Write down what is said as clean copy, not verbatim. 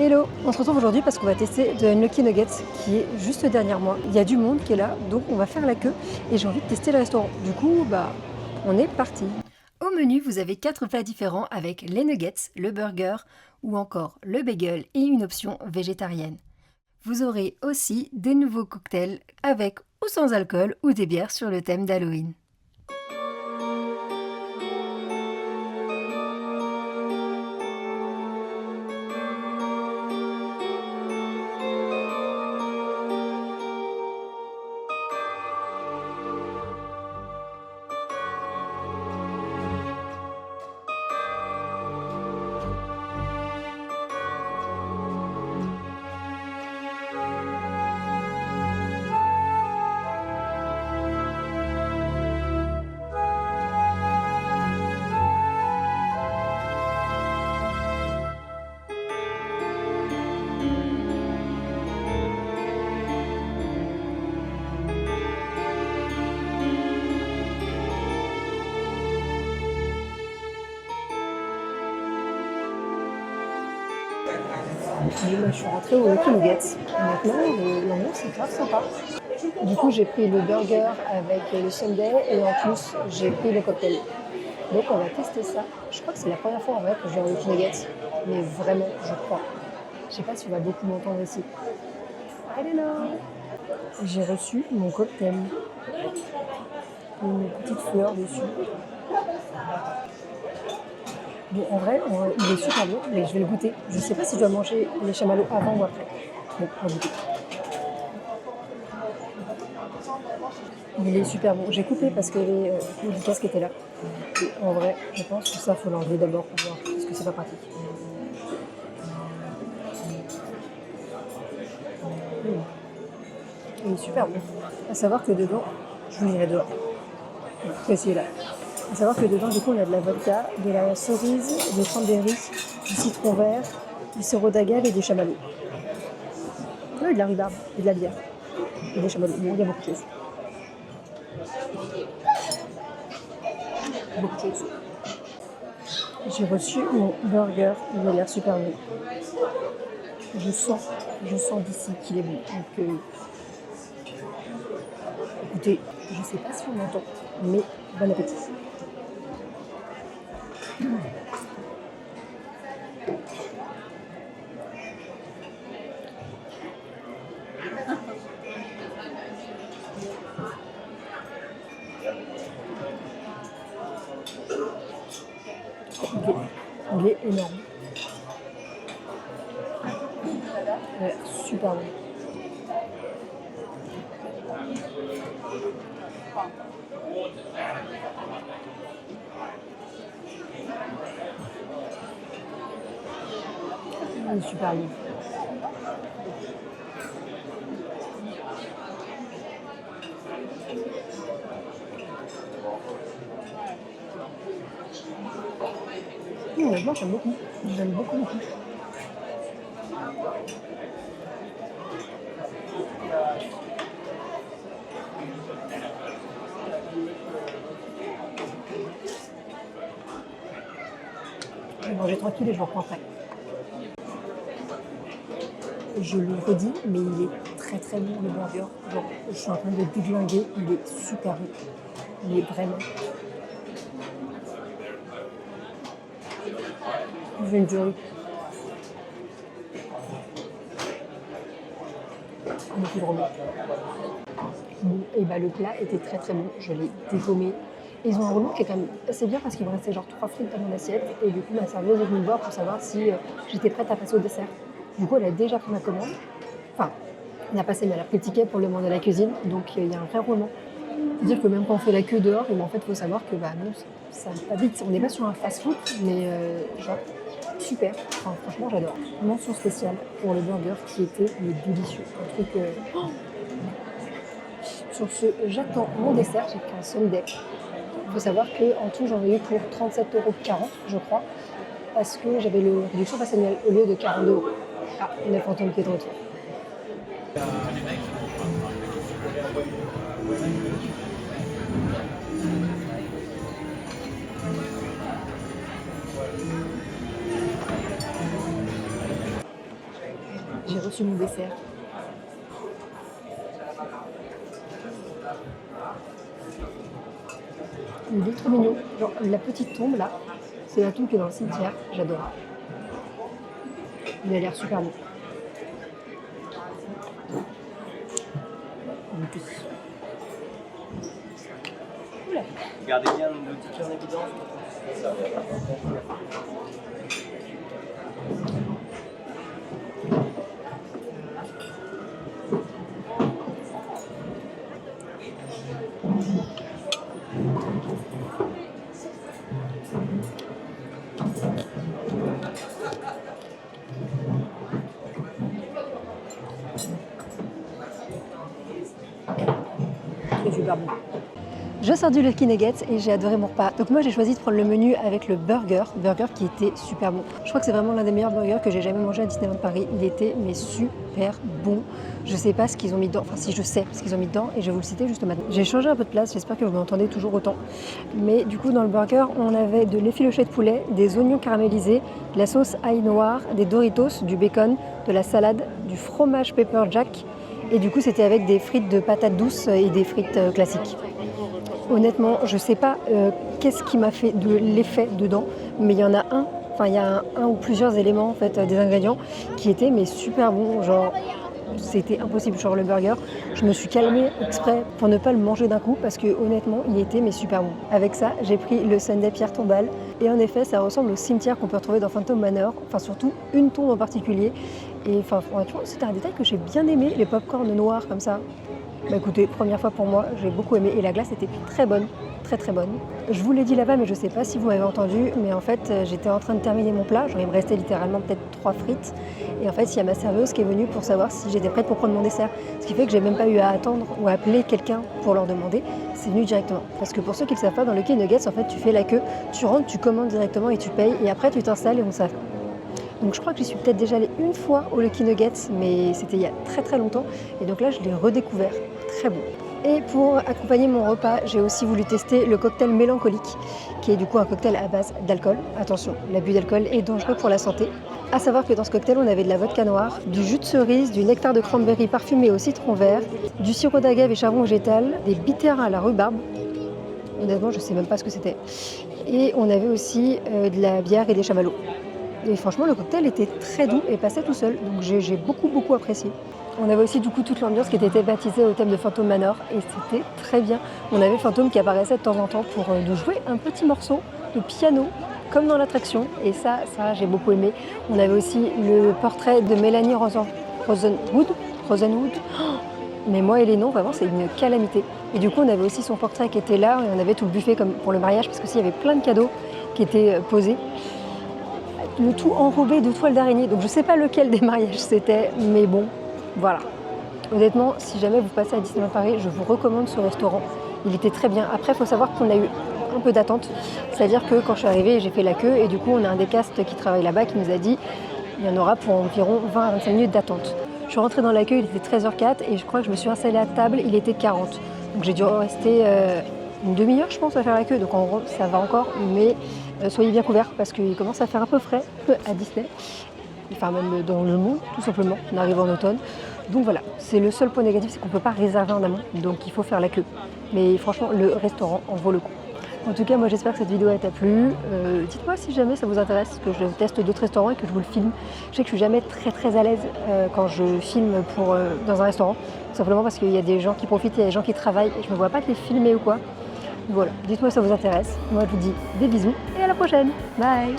Hello, on se retrouve aujourd'hui parce qu'on va tester The Unlucky Nuggets qui est juste derrière moi. Il y a du monde qui est là, donc on va faire la queue et j'ai envie de tester le restaurant. Du coup, on est parti. Au menu, vous avez 4 plats différents avec les nuggets, le burger ou encore le bagel et une option végétarienne. Vous aurez aussi des nouveaux cocktails avec ou sans alcool ou des bières sur le thème d'Halloween. Je suis rentrée au Lucky Nuggets. Maintenant, l'ambiance est grave sympa. Du coup, j'ai pris le burger avec le sundae et en plus, j'ai pris le cocktail. Donc, on va tester ça. Je crois que c'est la première fois en vrai que je vais au Lucky Nuggets. Mais vraiment, je crois. Je sais pas si on va beaucoup m'entendre ici. I don't know. J'ai reçu mon cocktail. Une petite fleur dessus. Bon, en vrai, il est super bon, mais je vais le goûter. Je sais pas si je dois manger les chamallows avant ou après. Bon, on va goûter. Il est super bon. J'ai coupé parce que les casques étaient là. Et en vrai, je pense que ça, faut l'enlever d'abord pour voir, parce que c'est pas pratique. Il est super bon. À savoir que dedans, je vous dirai dehors. Voici là. À savoir que dedans, du coup, on a de la vodka, de la cerise, des cranberries, du citron vert, du sirop d'agave et des chamallows. Et de la rhubarbe et de la bière. Et des chamallows. Bon, il y a beaucoup de choses. Beaucoup de choses. J'ai reçu mon burger. Il a l'air super bon. Je sens d'ici qu'il est bon. Donc, écoutez, je ne sais pas si on m'entend, mais bon appétit. Il est énorme. Ouais, super bon. Il est super bon. Honnêtement, j'aime beaucoup. J'aime beaucoup. Je vais manger tranquille et je reprends après. Je le redis, mais il est très très bon le burger. Genre, je suis en train de déglinguer, il est super bon. Il est vraiment. Je vais une durée. On est plus vraiment. Bon, et le plat était très très bon. Je l'ai dégommé. Ils ont un rouleau qui est quand même assez bien parce qu'il me restait genre 3 frites dans mon assiette. Et du coup, ma serveuse est venue me voir pour savoir si j'étais prête à passer au dessert. Du coup, elle a déjà pris ma commande. Enfin, elle a passé, mais elle a pris le ticket pour le demander à la cuisine. Donc, il y a un vrai roulement. C'est-à-dire que même quand on fait la queue dehors, en fait, il faut savoir que non, ça va pas vite. On n'est pas sur un fast-food, mais genre, super. Enfin, franchement, j'adore. Mention spéciale pour le burger qui était délicieux. Un truc... Sur ce, j'attends mon dessert. J'ai pris un sundae. Il faut savoir qu'en tout, j'en ai eu pour 37,40 €, je crois, parce que j'avais le réduction passe annuelle au lieu de 42 €. Ah, on est fantôme qui est de retour. J'ai reçu mon dessert. Il est trop mignon. Genre, la petite tombe là, c'est la tombe qui est dans le cimetière. J'adore. Il a l'air super bon. Oula. Gardez bien le ticket en évidence. C'est super bon. Je sors du Lucky Nuggets et j'ai adoré mon repas. Donc moi j'ai choisi de prendre le menu avec le burger qui était super bon. Je crois que c'est vraiment l'un des meilleurs burgers que j'ai jamais mangé à Disneyland Paris. Il était mais super bon. Je sais pas ce qu'ils ont mis dedans, enfin si je sais ce qu'ils ont mis dedans et je vais vous le citer juste maintenant. J'ai changé un peu de place, j'espère que vous m'entendez toujours autant. Mais du coup dans le burger on avait de l'effiloché de poulet, des oignons caramélisés, de la sauce ail noir, des Doritos, du bacon, de la salade, du fromage pepper jack et du coup c'était avec des frites de patates douces et des frites classiques. Honnêtement, je sais pas qu'est-ce qui m'a fait de l'effet dedans, mais il y en a un, enfin il y a un ou plusieurs éléments en fait, des ingrédients qui étaient mais super bons, genre c'était impossible, genre le burger. Je me suis calmée exprès pour ne pas le manger d'un coup parce que honnêtement il était mais super bon. Avec ça, j'ai pris le sundae pierre tombale et en effet ça ressemble au cimetière qu'on peut retrouver dans Phantom Manor, enfin surtout une tombe en particulier. Et enfin franchement c'était un détail que j'ai bien aimé, les pop-corn noirs comme ça. Bah écoutez, première fois pour moi, j'ai beaucoup aimé et la glace était très bonne, très bonne. Je vous l'ai dit là-bas mais je sais pas si vous m'avez entendu, mais en fait j'étais en train de terminer mon plat, genre il me restait littéralement peut-être 3 frites et en fait il y a ma serveuse qui est venue pour savoir si j'étais prête pour prendre mon dessert, ce qui fait que j'ai même pas eu à attendre ou à appeler quelqu'un pour leur demander, c'est venu directement. Parce que pour ceux qui ne le savent pas, dans le Lucky Nuggets en fait tu fais la queue, tu rentres, tu commandes directement et tu payes et après tu t'installes et on s'arrête. Donc je crois que j'y suis peut-être déjà allée une fois au Lucky Nuggets, mais c'était il y a très longtemps. Et donc là, je l'ai redécouvert. Très bon. Et pour accompagner mon repas, j'ai aussi voulu tester le cocktail mélancolique, qui est du coup un cocktail à base d'alcool. Attention, l'abus d'alcool est dangereux pour la santé. À savoir que dans ce cocktail, on avait de la vodka noire, du jus de cerise, du nectar de cranberry parfumé au citron vert, du sirop d'agave et charbon végétal, des bitters à la rhubarbe. Honnêtement, je ne sais même pas ce que c'était. Et on avait aussi de la bière et des chamallows. Et franchement, le cocktail était très doux et passait tout seul, donc j'ai beaucoup apprécié. On avait aussi du coup toute l'ambiance qui était thématisée au thème de Phantom Manor et c'était très bien. On avait le fantôme qui apparaissait de temps en temps pour nous jouer un petit morceau de piano, comme dans l'attraction, et ça j'ai beaucoup aimé. On avait aussi le portrait de Mélanie Rosenwood. Oh, mais moi et les noms, vraiment c'est une calamité. Et du coup on avait aussi son portrait qui était là, et on avait tout le buffet comme pour le mariage, parce qu'il y avait plein de cadeaux qui étaient posés. Le tout enrobé de toiles d'araignée, donc je sais pas lequel des mariages c'était, mais bon, voilà. Honnêtement, si jamais vous passez à Disneyland Paris, je vous recommande ce restaurant. Il était très bien. Après, il faut savoir qu'on a eu un peu d'attente, c'est-à-dire que quand je suis arrivée, j'ai fait la queue et du coup, on a un des castes qui travaille là-bas qui nous a dit il y en aura pour environ 20 à 25 minutes d'attente. Je suis rentrée dans l'accueil, il était 13h04 et je crois que je me suis installée à table, il était 40. Donc j'ai dû rester une demi-heure, je pense, à faire la queue. Donc en gros, ça va encore, mais soyez bien couverts parce qu'il commence à faire un peu frais à Disney. Enfin même dans le monde, tout simplement. On arrive en automne. Donc voilà, c'est le seul point négatif, c'est qu'on ne peut pas réserver en amont. Donc il faut faire la queue. Mais franchement, le restaurant en vaut le coup. En tout cas, moi j'espère que cette vidéo t'a plu. Dites-moi si jamais ça vous intéresse, que je teste d'autres restaurants et que je vous le filme. Je sais que je suis jamais très à l'aise quand je filme dans un restaurant. Tout simplement parce qu'il y a des gens qui profitent, il y a des gens qui travaillent et je ne me vois pas te les filmer ou quoi. Voilà, dites-moi si ça vous intéresse. Moi je vous dis des bisous et à la prochaine. Bye.